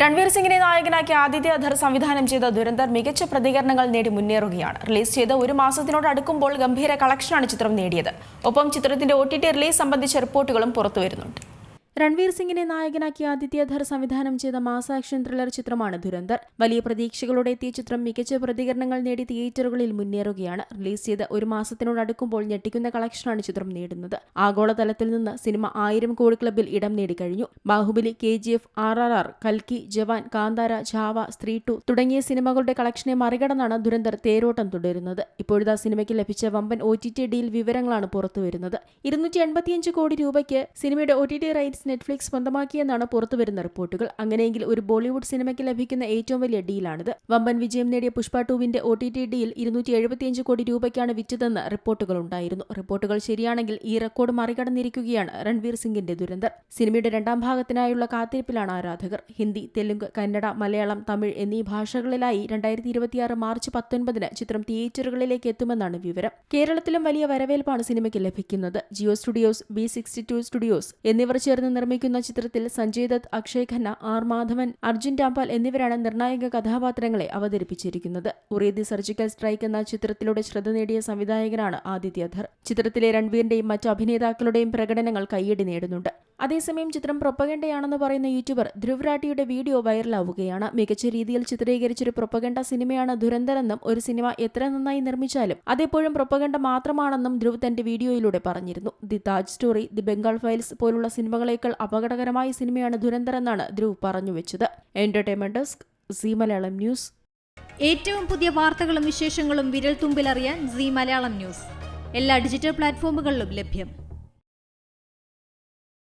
രൺവീർ സിംഗിനെ നായകനാക്കി ആദിത്യ ധർ സംവിധാനം ചെയ്ത ദുരന്തർ മികച്ച പ്രതികരണങ്ങൾ നേടി മുന്നേറുകയാണ്. റിലീസ് ചെയ്ത് ഒരു മാസത്തിനോട് അടുക്കുമ്പോൾ ഗംഭീര കളക്ഷനാണ് ചിത്രം നേടിയത്. ഒപ്പം ചിത്രത്തിന്റെ OTT റിലീസ് സംബന്ധിച്ച റിപ്പോർട്ടുകളും പുറത്തുവരുന്നുണ്ട്. രൺവീർ സിംഗിനെ നായകനാക്കി ആദിത്യ ധർ സംവിധാനം ചെയ്ത മാസ് ആക്ഷൻ ത്രില്ലർ ചിത്രമാണ് ദുരന്തർ. വലിയ പ്രതീക്ഷകളോടെ എത്തിയ ചിത്രം മികച്ച പ്രതികരണങ്ങൾ നേടി തിയേറ്ററുകളിൽ മുന്നേറുകയാണ്. റിലീസ് ചെയ്ത് ഒരു മാസത്തിനോട് അടുക്കുമ്പോൾ ഞെട്ടിക്കുന്ന കളക്ഷനാണ് ചിത്രം നേടുന്നത്. ആഗോളതലത്തിൽ നിന്ന് സിനിമ 1000 കോടി ക്ലബിൽ ഇടം നേടിക്കഴിഞ്ഞു. ബാഹുബലി, KGF, RRR, കൽക്കി, ജവാൻ, കാന്താര, ഛാവ, സ്ത്രീ 2 തുടങ്ങിയ സിനിമകളുടെ കളക്ഷനെ മറികടന്നാണ് ദുരന്തർ തേരോട്ടം തുടരുന്നത്. ഇപ്പോഴത്തെ സിനിമയ്ക്ക് ലഭിച്ച വമ്പൻ OTT ഡീൽ വിവരങ്ങളാണ് പുറത്തുവരുന്നത്. 285 കോടി രൂപയ്ക്ക് സിനിമയുടെ OTT റൈറ്റ്സ് നെറ്റ്ഫ്ലിക്സ് സ്വന്തമാക്കിയെന്നാണ് പുറത്തുവരുന്ന റിപ്പോർട്ടുകൾ. അങ്ങനെയെങ്കിൽ ഒരു ബോളിവുഡ് സിനിമയ്ക്ക് ലഭിക്കുന്ന ഏറ്റവും വലിയ ഡീലാണിത്. വമ്പൻ വിജയം നേടിയ പുഷ്പ 2വിന്റെ OTT ഡീൽ 275 കോടി രൂപയ്ക്കാണ് വിറ്റതെന്ന് റിപ്പോർട്ടുകൾ ഉണ്ടായിരുന്നു. റിപ്പോർട്ടുകൾ ശരിയാണെങ്കിൽ ഈ റെക്കോർഡ് മറികടന്നിരിക്കുകയാണ് രൺവീർ സിംഗിന്റെ ദുരന്തർ. സിനിമയുടെ രണ്ടാം ഭാഗത്തിനായുള്ള കാത്തിരിപ്പിലാണ് ആരാധകർ. ഹിന്ദി, തെലുങ്ക്, കന്നഡ, മലയാളം, തമിഴ് എന്നീ ഭാഷകളിലായി 2026 മാർച്ച് 19 ചിത്രം തിയേറ്ററുകളിലേക്ക് എത്തുമെന്നാണ് വിവരം. കേരളത്തിലും വലിയ വരവേൽപ്പാണ് സിനിമയ്ക്ക് ലഭിക്കുന്നത്. ജിയോ സ്റ്റുഡിയോസ്, B62 സ്റ്റുഡിയോസ് എന്നിവർ ചേർന്ന് നിർമ്മിക്കുന്ന ചിത്രത്തിൽ സഞ്ജയ് ദത്ത്, അക്ഷയ് ഖന്ന, R മാധവൻ, അർജുൻ രാംപാൽ എന്നിവരാണ് നിർണായക കഥാപാത്രങ്ങളെ അവതരിപ്പിച്ചിരിക്കുന്നത്. ഉറി ദി സർജിക്കൽ സ്ട്രൈക്ക് എന്ന ചിത്രത്തിലൂടെ ശ്രദ്ധ നേടിയ സംവിധായകനാണ് ആദിത്യ ധർ. ചിത്രത്തിലെ രൺവീറിന്റെയും മറ്റു അഭിനേതാക്കളുടെയും പ്രകടനങ്ങൾ കയ്യടി നേടുന്നുണ്ട്. അതേസമയം ചിത്രം പ്രൊപ്പഗൻഡയാണെന്ന് പറയുന്ന യൂട്യൂബർ ധ്രുവ് രാഠിയുടെ വീഡിയോ വൈറലാവുകയാണ്. മികച്ച രീതിയിൽ ചിത്രീകരിച്ചൊരു പ്രൊപ്പഗൻഡ സിനിമയാണ് ദുരന്തരെന്നും ഒരു സിനിമ എത്ര നന്നായി നിർമ്മിച്ചാലും അതെപ്പോഴും പ്രൊപ്പഗൻഡ മാത്രമാണെന്നും ധ്രുവ് തന്റെ വീഡിയോയിലൂടെ പറഞ്ഞിരുന്നു. The Taj story, the Bengal files പോലുള്ള സിനിമകളേക്കാൾ അപകടകരമായ സിനിമയാണ് ദുരന്തർ എന്നാണ് ധ്രുവ് പറഞ്ഞുവെച്ചത്. Entertainment desk, Zee Malayalam news. ഏറ്റവും പുതിയ വാർത്തകളും വിശേഷങ്ങളും വിരൽ തുമ്പിലറിയാൻ സീ മലയാളം ന്യൂസ് എല്ലാ ഡിജിറ്റൽ പ്ലാറ്റ്ഫോമുകളിലും ലഭ്യം.